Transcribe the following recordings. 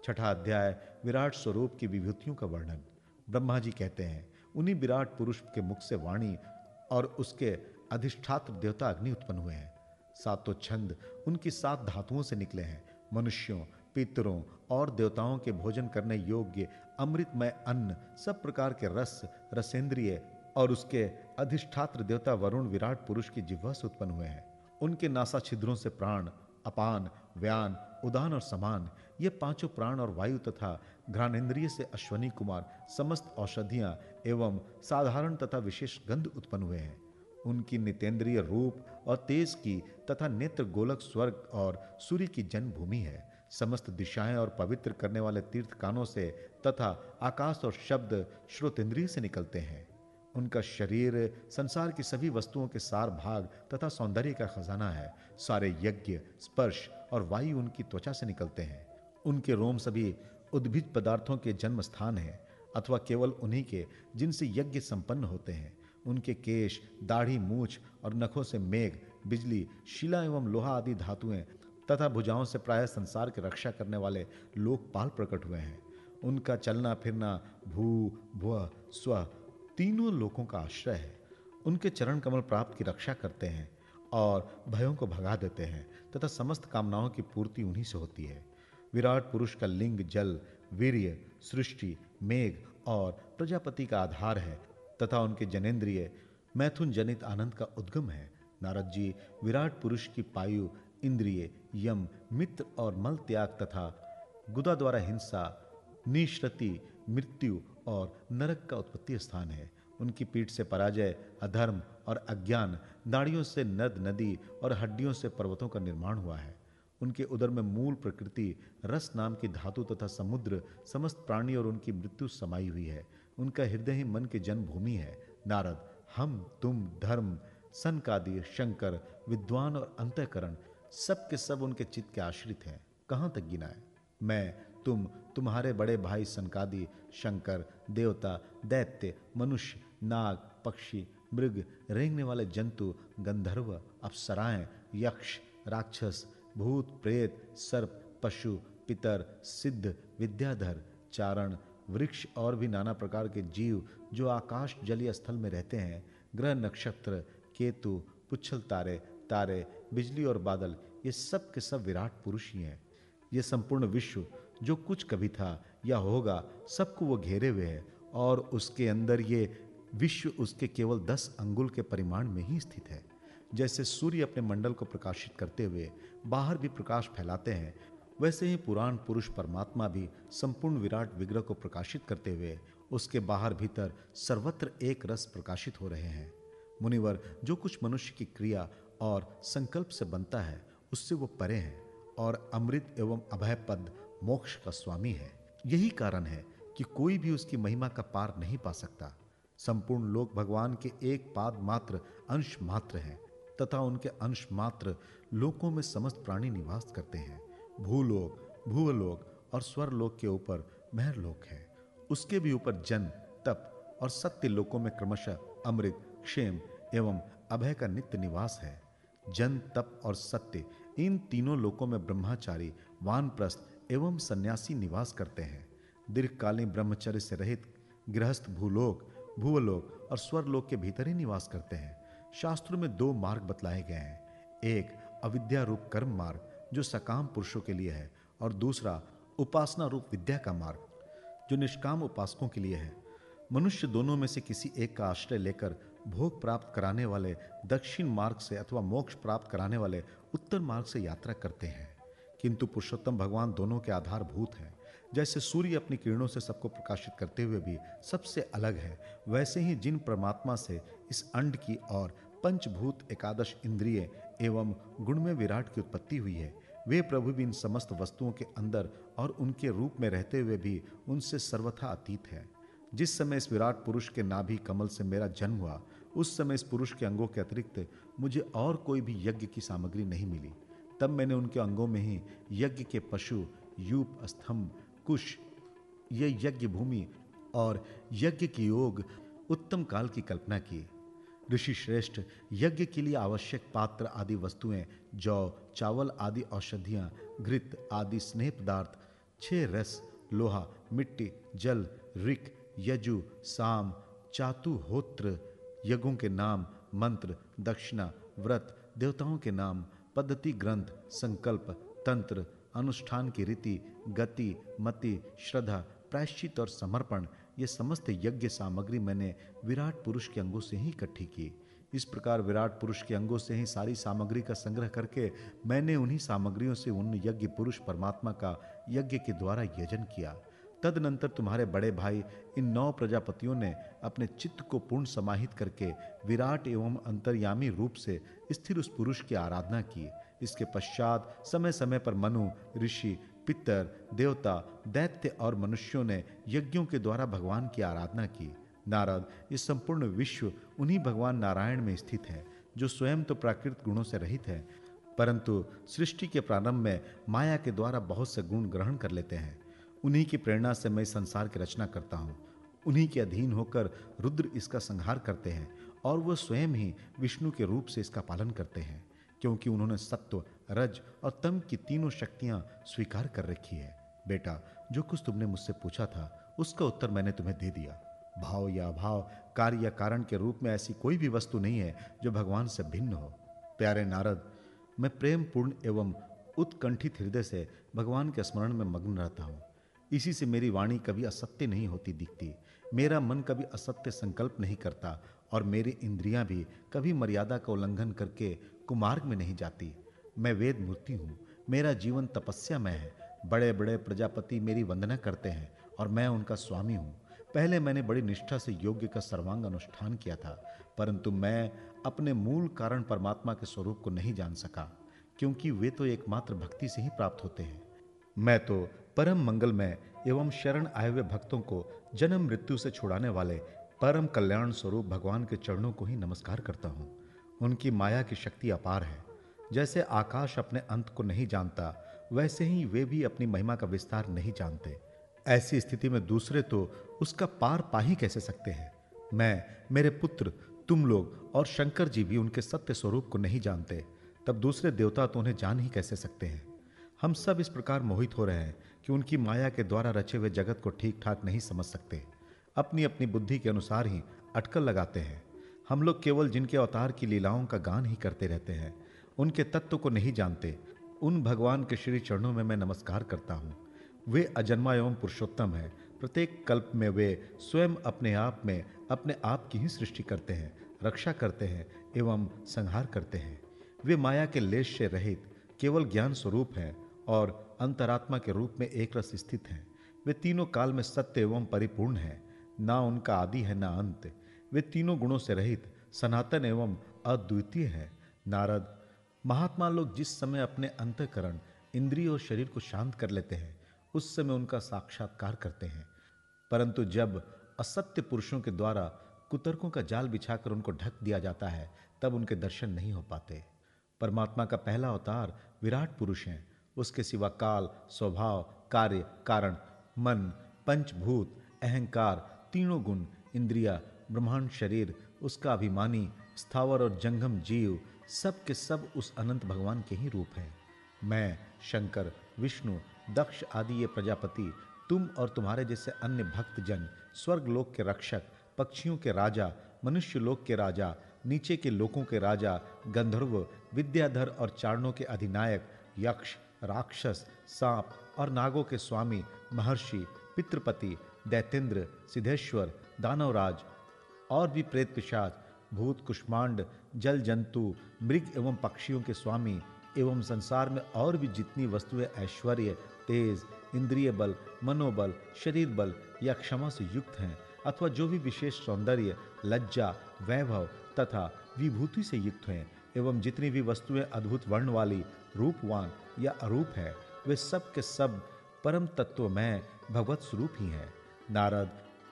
छठा अध्याय विराट स्वरूप की विभूतियों का वर्णन। ब्रह्मा जी कहते हैं, उन्हीं विराट पुरुष के मुख से वाणी और उसके अधिष्ठात्र देवता अग्नि उत्पन्न हुए हैं। सातों छंद उनकी सात धातुओं से निकले हैं। मनुष्यों, पितरों और देवताओं के भोजन करने योग्य अमृतमय अन्न, सब प्रकार के रस, रसेंद्रिय और उसके अधिष्ठात्र देवता वरुण विराट पुरुष की जिह्वा से उत्पन्न हुए हैं। उनके नासा छिद्रों से प्राण, अपान, व्यान, उदान और समान, ये पांचों प्राण और वायु तथा घ्राणेन्द्रिय से अश्वनी कुमार समस्त औषधियां एवं साधारण तथा विशेष गंध उत्पन्न हुए हैं। उनकी नितेंद्रिय रूप और तेज की तथा नेत्र गोलक स्वर्ग और सूर्य की जन्मभूमि है। समस्त दिशाएं और पवित्र करने वाले तीर्थ कानों से तथा आकाश और शब्द श्रोतेंद्रिय से निकलते हैं। उनका शरीर संसार की सभी वस्तुओं के सार भाग तथा सौंदर्य का खजाना है। सारे यज्ञ, स्पर्श और वायु उनकी त्वचा से निकलते हैं। उनके रोम सभी उद्भिज पदार्थों के जन्म स्थान है, अथवा केवल उन्हीं के जिनसे यज्ञ संपन्न होते हैं। उनके केश, दाढ़ी, मूछ और नखों से मेघ, बिजली, शिला एवं लोहा आदि धातुएं तथा भुजाओं से प्रायः संसार की रक्षा करने वाले लोकपाल प्रकट हुए हैं। उनका चलना फिरना भू, भुव, स्व तीनों लोकों का आश्रय है। उनके चरण कमल प्राप्त की रक्षा करते हैं और भयों को भगा देते हैं तथा समस्त कामनाओं की पूर्ति उन्हीं से होती है। विराट पुरुष का लिंग जल, वीर्य, सृष्टि, मेघ और प्रजापति का आधार है तथा उनके जनेन्द्रिय मैथुन जनित आनंद का उद्गम है। नारद जी विराट पुरुष की पायु, इंद्रिय, यम, मित्र और मल त्याग तथा गुदा द्वारा हिंसा, निश्रति, मृत्यु और नरक का उत्पत्ति स्थान है। उनकी पीठ से पराजय, अधर्म और अज्ञान, नाड़ियों से नद नदी और हड्डियों से पर्वतों का निर्माण हुआ है। उनके उदर में मूल प्रकृति, रस नाम की धातु तथा समुद्र, समस्त प्राणी और उनकी मृत्यु समाई हुई है। उनका हृदय ही मन की जन्मभूमि है। नारद, हम, तुम, धर्म, सनकादि, शंकर, विद्वान और अंतःकरण सब के सब उनके चित्त के आश्रित हैं। कहाँ तक गिनाए? मैं, तुम, तुम्हारे बड़े भाई सनकादि, शंकर, देवता, दैत्य, मनुष्य, नाग, पक्षी, मृग, रेंगने वाले जंतु, गंधर्व, अप्सराएं, यक्ष, राक्षस, भूत, प्रेत, सर्प, पशु, पितर, सिद्ध, विद्याधर, चारण, वृक्ष और भी नाना प्रकार के जीव जो आकाश जलीय स्थल में रहते हैं, ग्रह, नक्षत्र, केतु, पुच्छल तारे, तारे, बिजली और बादल, ये सब के सब विराट पुरुष ही हैं। ये संपूर्ण विश्व जो कुछ कभी था या होगा, सबको वो घेरे हुए है और उसके अंदर ये विश्व उसके केवल 10 अंगुल के परिमाण में ही स्थित है। जैसे सूर्य अपने मंडल को प्रकाशित करते हुए बाहर भी प्रकाश फैलाते हैं, वैसे ही पुराण पुरुष परमात्मा भी संपूर्ण विराट विग्रह को प्रकाशित करते हुए उसके बाहर भीतर सर्वत्र एक रस प्रकाशित हो रहे हैं। मुनिवर, जो कुछ मनुष्य की क्रिया और संकल्प से बनता है उससे वो परे हैं और अमृत एवं अभय पद मोक्ष का स्वामी है। यही कारण है कि कोई भी उसकी महिमा का पार नहीं पा सकता। संपूर्ण लोक भगवान के एक पाद मात्र अंश मात्र हैं तथा उनके अंश मात्र लोकों में समस्त प्राणी निवास करते हैं। भूलोक, भूवलोक और स्वरलोक के ऊपर महरलोक है। उसके भी ऊपर जन, तप और सत्य लोकों में क्रमशः अमृत, क्षेम एवं अभय का नित्य निवास है। जन, तप और सत्य, इन तीनों लोकों में ब्रह्मचारी, वानप्रस्थ एवं सन्यासी निवास करते हैं। दीर्घकालीन ब्रह्मचर्य से रहित गृहस्थ भूलोक, भूवलोक और स्वरलोक के भीतर ही निवास करते हैं। शास्त्रों में 2 मार्ग बतलाए गए हैं। एक अविद्या रूप कर्म मार्ग जो सकाम पुरुषों के लिए है और दूसरा उपासना रूप विद्या का मार्ग जो निष्काम उपासकों के लिए है। मनुष्य दोनों में से किसी एक का आश्रय लेकर भोग प्राप्त कराने वाले दक्षिण मार्ग से अथवा मोक्ष प्राप्त कराने वाले उत्तर मार्ग से यात्रा करते हैं। किंतु पुरुषोत्तम भगवान दोनों के आधारभूत हैं। जैसे सूर्य अपनी किरणों से सबको प्रकाशित करते हुए भी सबसे अलग है, वैसे ही जिन परमात्मा से इस अंड की और पंचभूत, एकादश इंद्रिय एवं गुण में विराट की उत्पत्ति हुई है, वे प्रभु भी इन समस्त वस्तुओं के अंदर और उनके रूप में रहते हुए भी उनसे सर्वथा अतीत है। जिस समय इस विराट पुरुष के नाभि कमल से मेरा जन्म हुआ, उस समय इस पुरुष के अंगों के अतिरिक्त मुझे और कोई भी यज्ञ की सामग्री नहीं मिली। तब मैंने उनके अंगों में ही यज्ञ के पशु, यूप, स्तंभ, कुश, ये यज्ञ भूमि और यज्ञ की योग उत्तम काल की कल्पना की। ऋषि श्रेष्ठ, यज्ञ के लिए आवश्यक पात्र आदि वस्तुएं, जौ, चावल आदि औषधियां, घृत आदि स्नेह पदार्थ, 6 रस, लोहा, मिट्टी, जल, ऋक, यजु, साम, चातु, होत्र, यज्ञों के नाम, मंत्र, दक्षिणा, व्रत, देवताओं के नाम, पद्धति, ग्रंथ, संकल्प, तंत्र, अनुष्ठान की रीति, गति, मति, श्रद्धा, प्रायश्चित और समर्पण, ये समस्त यज्ञ सामग्री मैंने विराट पुरुष के अंगों से ही इकट्ठी की। इस प्रकार विराट पुरुष के अंगों से ही सारी सामग्री का संग्रह करके मैंने उन्हीं सामग्रियों से उन यज्ञ पुरुष परमात्मा का यज्ञ के द्वारा यजन किया। तदनंतर तुम्हारे बड़े भाई इन 9 प्रजापतियों ने अपने चित्त को पूर्ण समाहित करके विराट एवं अंतर्यामी रूप से स्थिर उस पुरुष की आराधना की। इसके पश्चात समय समय पर मनु, ऋषि, पितर, देवता, दैत्य और मनुष्यों ने यज्ञों के द्वारा भगवान की आराधना की। नारद, ये संपूर्ण विश्व उन्हीं भगवान नारायण में स्थित है, जो स्वयं तो प्राकृत गुणों से रहित है, परंतु सृष्टि के प्रारंभ में माया के द्वारा बहुत से गुण ग्रहण कर लेते हैं। उन्हीं की प्रेरणा से मैं संसार की रचना करता हूँ। उन्हीं के अधीन होकर रुद्र इसका संहार करते हैं और वह स्वयं ही विष्णु के रूप से इसका पालन करते हैं, क्योंकि उन्होंने सत्व, रज और तम की तीनों शक्तियां स्वीकार कर रखी है। बेटा, जो कुछ तुमने मुझसे पूछा था उसका उत्तर मैंने तुम्हें दे दिया। भाव या अभाव, कार्य या कारण के रूप में ऐसी कोई भी वस्तु नहीं है जो भगवान से भिन्न हो। प्यारे नारद, मैं प्रेम पूर्ण एवं उत्कंठित हृदय से भगवान के स्मरण में मग्न रहता हूँ। इसी से मेरी वाणी कभी असत्य नहीं होती दिखती, मेरा मन कभी असत्य संकल्प नहीं करता और मेरी इंद्रियां भी कभी मर्यादा का उल्लंघन करके कुमार्ग में नहीं जाती। मैं वेद मूर्ति हूँ, मेरा जीवन तपस्या में है। बड़े बड़े प्रजापति मेरी वंदना करते हैं और मैं उनका स्वामी हूँ। पहले मैंने बड़ी निष्ठा से योग्य का सर्वांग अनुष्ठान किया था, परंतु मैं अपने मूल कारण परमात्मा के स्वरूप को नहीं जान सका, क्योंकि वे तो एकमात्र भक्ति से ही प्राप्त होते हैं। मैं तो परम मंगलमय एवं शरण आए हुए भक्तों को जन्म मृत्यु से छुड़ाने वाले परम कल्याण स्वरूप भगवान के चरणों को ही नमस्कार करता हूँ। उनकी माया की शक्ति अपार है। जैसे आकाश अपने अंत को नहीं जानता, वैसे ही वे भी अपनी महिमा का विस्तार नहीं जानते। ऐसी स्थिति में दूसरे तो उसका पार पा ही कैसे सकते हैं। मैं, मेरे पुत्र, तुम लोग और शंकर जी भी उनके सत्य स्वरूप को नहीं जानते, तब दूसरे देवता तो उन्हें जान ही कैसे सकते हैं। हम सब इस प्रकार मोहित हो रहे हैं कि उनकी माया के द्वारा रचे हुए जगत को ठीक ठाक नहीं समझ सकते, अपनी अपनी बुद्धि के अनुसार ही अटकल लगाते हैं। हम लोग केवल जिनके अवतार की लीलाओं का गान ही करते रहते हैं, उनके तत्व को नहीं जानते। उन भगवान के श्री चरणों में मैं नमस्कार करता हूँ। वे अजन्मा एवं पुरुषोत्तम है। प्रत्येक कल्प में वे स्वयं अपने आप की ही सृष्टि करते हैं, रक्षा करते हैं एवं संहार करते हैं। वे माया के लेश से रहित केवल ज्ञान स्वरूप हैं और अंतरात्मा के रूप में एक रस स्थित हैं। वे तीनों काल में सत्य एवं परिपूर्ण हैं, ना उनका आदि है ना अंत। वे तीनों गुणों से रहित सनातन एवं अद्वितीय हैं। नारद, महात्मा लोग जिस समय अपने अंतःकरण, इंद्रिय और शरीर को शांत कर लेते हैं, उस समय उनका साक्षात्कार करते हैं, परंतु जब असत्य पुरुषों के द्वारा कुतर्कों का जाल बिछाकर उनको ढक दिया जाता है, तब उनके दर्शन नहीं हो पाते। परमात्मा का पहला अवतार विराट पुरुष हैं। उसके सिवा काल, स्वभाव, कार्य, कारण, मन, पंचभूत, अहंकार, तीनों गुण, इंद्रिया, ब्रह्मांड, शरीर, उसका अभिमानी, स्थावर और जंगम जीव, सब के सब उस अनंत भगवान के ही रूप हैं। मैं, शंकर, विष्णु, दक्ष आदि ये प्रजापति, तुम और तुम्हारे जैसे अन्य भक्त जन, स्वर्ग लोक के रक्षक, पक्षियों के राजा, मनुष्य लोक के राजा, नीचे के लोकों के राजा, गंधर्व, विद्याधर और चारणों के अधिनायक, यक्ष, राक्षस, सांप और नागों के स्वामी, महर्षि, पितृपति, दैतेंद्र, सिद्धेश्वर, दानवराज और भी प्रेत, पिशाच, भूत, कुष्मांड, जल जंतु, मृग एवं पक्षियों के स्वामी एवं संसार में और भी जितनी वस्तुएं ऐश्वर्य, तेज, इंद्रिय बल, मनोबल, शरीर बल या क्षमा से युक्त हैं, अथवा जो भी विशेष सौंदर्य, लज्जा, वैभव तथा विभूति से युक्त हैं, एवं जितनी भी वस्तुएं अद्भुत वर्ण वाली, रूपवान या अरूप है, वे सब के सब परम तत्व में भगवत स्वरूप ही हैं। नारद,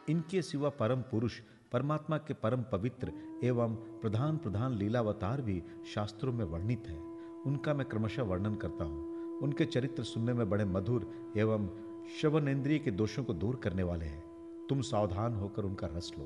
इनके सिवा परम पुरुष, परमात्मा के परम पवित्र एवं प्रधान प्रधान लीलावतार भी शास्त्रों में वर्णित है। उनका मैं क्रमशः वर्णन करता हूँ। उनके चरित्र सुनने में बड़े मधुर एवं श्रवणेन्द्रिय के दोषों को दूर करने वाले हैं। तुम सावधान होकर उनका रस लो।